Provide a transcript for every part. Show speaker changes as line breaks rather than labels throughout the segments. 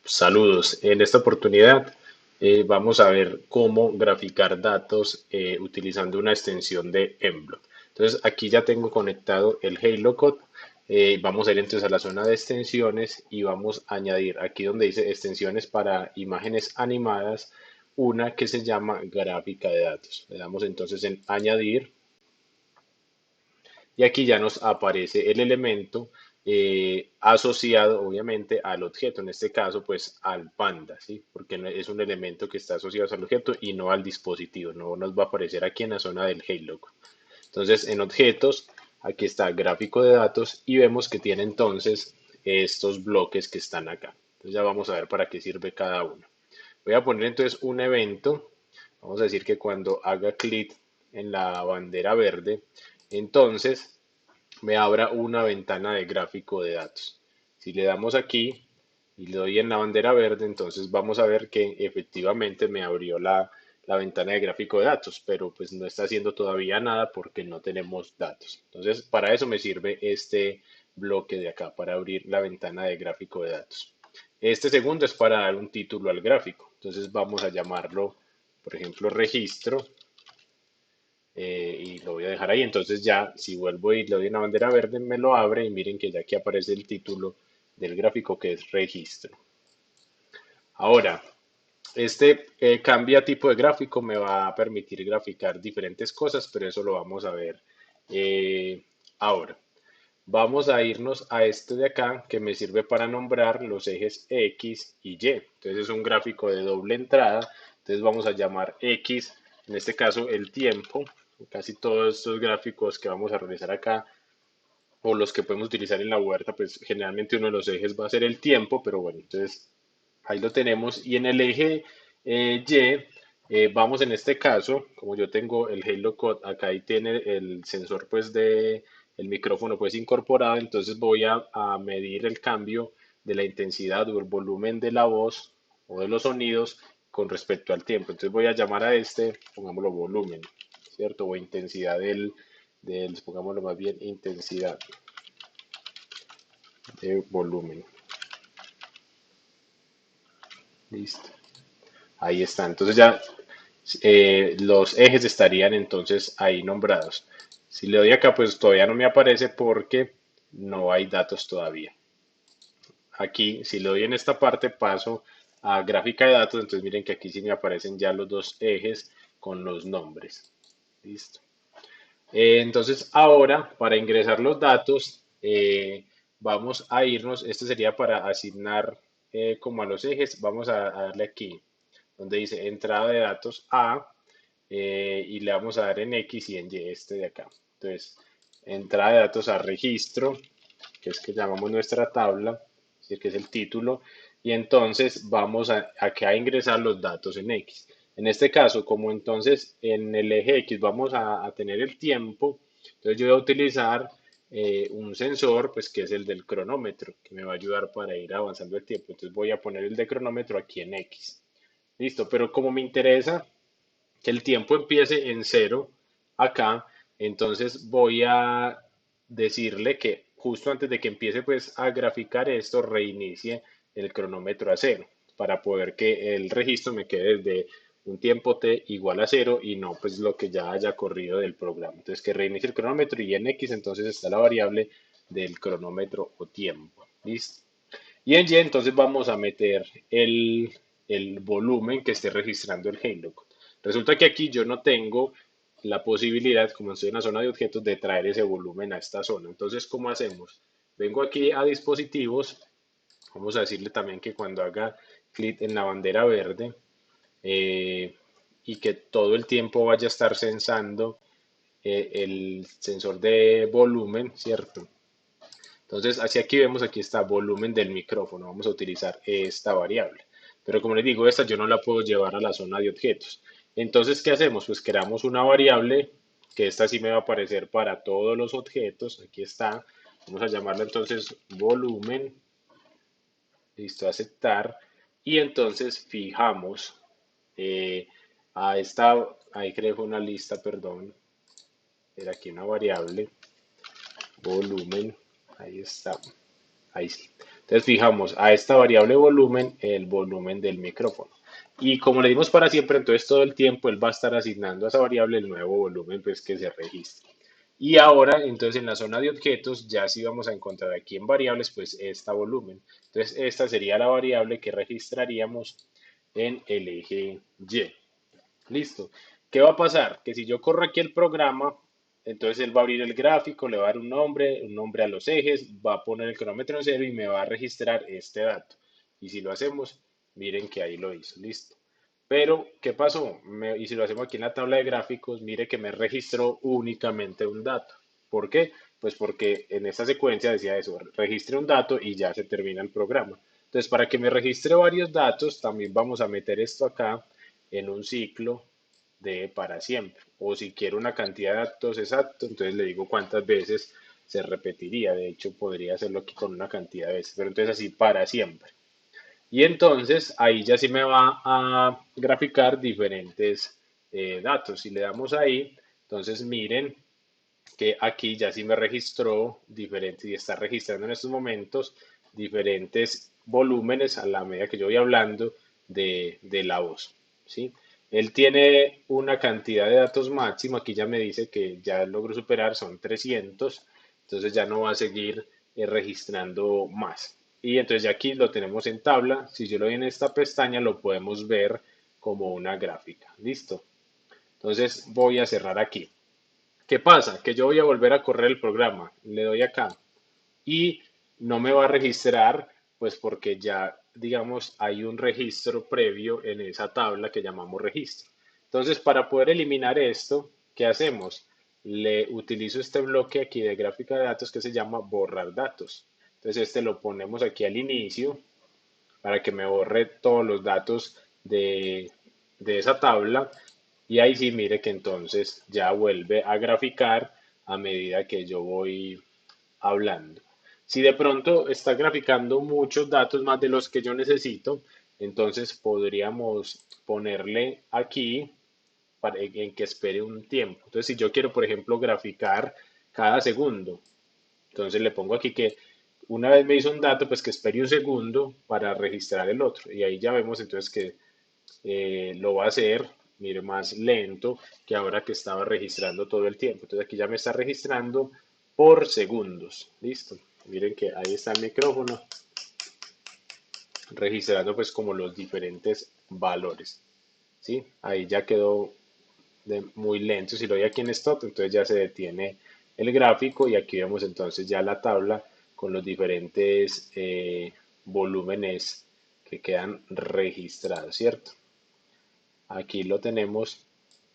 Saludos. En esta oportunidad vamos a ver cómo graficar datos utilizando una extensión de Emblock. Entonces aquí ya tengo conectado el Halo Code. Vamos a ir entonces a la zona de extensiones y vamos a añadir aquí donde dice extensiones para imágenes animadas, una que se llama gráfica de datos. Le damos entonces en añadir y aquí ya nos aparece el elemento asociado obviamente al objeto, en este caso pues al panda, ¿sí? Porque es un elemento que está asociado al objeto y no al dispositivo, no nos va a aparecer aquí en la zona del Halo. Entonces en objetos, aquí está gráfico de datos y vemos que tiene entonces estos bloques que están acá. Entonces ya vamos a ver para qué sirve cada uno. Voy a poner entonces un evento, vamos a decir que cuando haga clic en la bandera verde, entonces me abra una ventana de gráfico de datos. Si le damos aquí y le doy en la bandera verde, entonces vamos a ver que efectivamente me abrió la ventana de gráfico de datos, pero pues no está haciendo todavía nada porque no tenemos datos. Entonces, para eso me sirve este bloque de acá, para abrir la ventana de gráfico de datos. Este segundo es para dar un título al gráfico. Entonces vamos a llamarlo, por ejemplo, registro y lo voy a dejar ahí. Entonces ya si vuelvo y le doy una bandera verde me lo abre y miren que ya aquí aparece el título del gráfico que es registro. Ahora, este cambia tipo de gráfico, me va a permitir graficar diferentes cosas, pero eso lo vamos a ver ahora. Vamos a irnos a este de acá que me sirve para nombrar los ejes X y Y. Entonces es un gráfico de doble entrada. Entonces vamos a llamar X, en este caso el tiempo. Casi todos estos gráficos que vamos a realizar acá o los que podemos utilizar en la huerta, pues generalmente uno de los ejes va a ser el tiempo, pero bueno, entonces ahí lo tenemos. Y en el eje vamos en este caso, como yo tengo el Halo Code acá y tiene el sensor pues de el micrófono pues incorporado, entonces voy a medir el cambio de la intensidad o el volumen de la voz o de los sonidos con respecto al tiempo. Entonces voy a llamar a este, pongámoslo volumen, ¿cierto? O intensidad pongámoslo más bien, intensidad de volumen. Listo. Ahí está. Entonces ya los ejes estarían entonces ahí nombrados. Si le doy acá, pues todavía no me aparece porque no hay datos todavía. Aquí, si le doy en esta parte, paso a gráfica de datos. Entonces miren que aquí sí me aparecen ya los dos ejes con los nombres. Listo. Entonces ahora, para ingresar los datos, vamos a irnos. Este sería para asignar como a los ejes. Vamos a darle aquí donde dice entrada de datos A y le vamos a dar en X y en Y, este de acá. Entonces, entrada de datos a registro, que es que llamamos nuestra tabla, es decir, que es el título, y entonces vamos aquí a ingresar los datos en X. En este caso, como entonces en el eje X vamos a tener el tiempo, entonces yo voy a utilizar un sensor, pues que es el del cronómetro, que me va a ayudar para ir avanzando el tiempo. Entonces voy a poner el de cronómetro aquí en X. Listo, pero como me interesa que el tiempo empiece en cero acá, entonces voy a decirle que justo antes de que empiece pues a graficar esto, reinicie el cronómetro a cero para poder que el registro me quede desde un tiempo t igual a cero y no pues lo que ya haya corrido del programa. Entonces que reinicie el cronómetro y en X entonces está la variable del cronómetro o tiempo. ¿Listo? Y en Y entonces vamos a meter el volumen que esté registrando el Halo. Resulta que aquí yo no tengo la posibilidad, como estoy en la zona de objetos, de traer ese volumen a esta zona. Entonces, ¿cómo hacemos? Vengo aquí a dispositivos, vamos a decirle también que cuando haga clic en la bandera verde y que todo el tiempo vaya a estar sensando el sensor de volumen, ¿cierto? Entonces, hacia aquí vemos, aquí está volumen del micrófono. Vamos a utilizar esta variable. Pero como les digo, esta yo no la puedo llevar a la zona de objetos. Entonces, ¿qué hacemos? Pues creamos una variable, que esta sí me va a aparecer para todos los objetos. Aquí está. Vamos a llamarla entonces volumen. Listo, aceptar. Y entonces fijamos a esta, ahí creo una lista, perdón. Era aquí una variable, volumen. Ahí está. Ahí sí. Entonces fijamos a esta variable volumen el volumen del micrófono. Y como le dimos para siempre, entonces todo el tiempo él va a estar asignando a esa variable el nuevo volumen pues, que se registre. Y ahora, entonces en la zona de objetos, ya sí vamos a encontrar aquí en variables, pues esta volumen. Entonces esta sería la variable que registraríamos en el eje Y. Listo. ¿Qué va a pasar? Que si yo corro aquí el programa, entonces él va a abrir el gráfico, le va a dar un nombre a los ejes, va a poner el cronómetro en cero y me va a registrar este dato. Y si lo hacemos, miren que ahí lo hizo. Listo. Pero, ¿qué pasó? Y si lo hacemos aquí en la tabla de gráficos, mire que me registró únicamente un dato. ¿Por qué? Pues porque en esta secuencia decía eso, registre un dato y ya se termina el programa. Entonces, para que me registre varios datos, también vamos a meter esto acá en un ciclo de para siempre. O si quiero una cantidad de datos exacto, entonces le digo cuántas veces se repetiría. De hecho, podría hacerlo aquí con una cantidad de veces, pero entonces así para siempre. Y entonces ahí ya sí me va a graficar diferentes datos. Si le damos ahí, entonces miren que aquí ya sí me registró diferentes y está registrando en estos momentos diferentes volúmenes a la medida que yo voy hablando de la voz, ¿sí? Él tiene una cantidad de datos máximo, aquí ya me dice que ya logró superar, son 300, entonces ya no va a seguir registrando más. Y entonces ya aquí lo tenemos en tabla, si yo lo doy en esta pestaña lo podemos ver como una gráfica, ¿listo? Entonces voy a cerrar aquí. ¿Qué pasa? Que yo voy a volver a correr el programa, le doy acá y no me va a registrar, pues porque ya, digamos, hay un registro previo en esa tabla que llamamos registro. Entonces, para poder eliminar esto, ¿qué hacemos? Le utilizo este bloque aquí de gráfica de datos que se llama borrar datos. Entonces, este lo ponemos aquí al inicio para que me borre todos los datos de esa tabla y ahí sí mire que entonces ya vuelve a graficar a medida que yo voy hablando. Si de pronto está graficando muchos datos más de los que yo necesito, entonces podríamos ponerle aquí en que espere un tiempo. Entonces, si yo quiero, por ejemplo, graficar cada segundo, entonces le pongo aquí que una vez me hizo un dato, pues que espere un segundo para registrar el otro. Y ahí ya vemos entonces que lo va a hacer, mire, más lento que ahora que estaba registrando todo el tiempo. Entonces aquí ya me está registrando por segundos. Listo. Miren que ahí está el micrófono registrando pues como los diferentes valores. ¿Sí? Ahí ya quedó muy lento. Si lo doy aquí en stop, entonces ya se detiene el gráfico y aquí vemos entonces ya la tabla con los diferentes volúmenes que quedan registrados, ¿cierto? Aquí lo tenemos.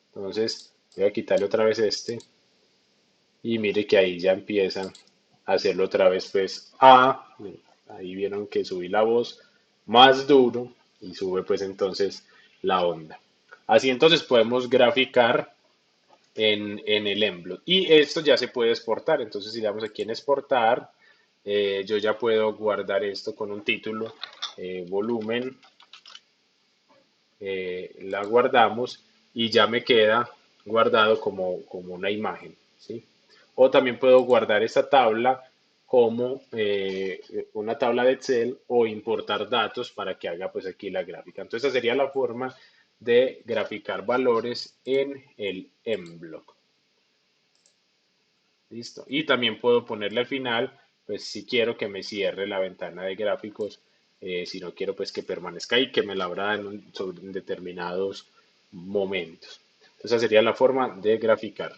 Entonces voy a quitarle otra vez este y mire que ahí ya empieza a hacerlo otra vez pues ahí vieron que subí la voz más duro y sube pues entonces la onda. Así entonces podemos graficar en el Embed. Y esto ya se puede exportar. Entonces, si le damos aquí en exportar, yo ya puedo guardar esto con un título, volumen, la guardamos y ya me queda guardado como una imagen, ¿sí? O también puedo guardar esta tabla como una tabla de Excel o importar datos para que haga pues aquí la gráfica. Entonces, esa sería la forma de graficar valores en el Mblock. Listo. Y también puedo ponerle al final, pues si quiero que me cierre la ventana de gráficos, si no quiero pues que permanezca ahí, que me la abra en determinados momentos. Entonces, esa sería la forma de graficar.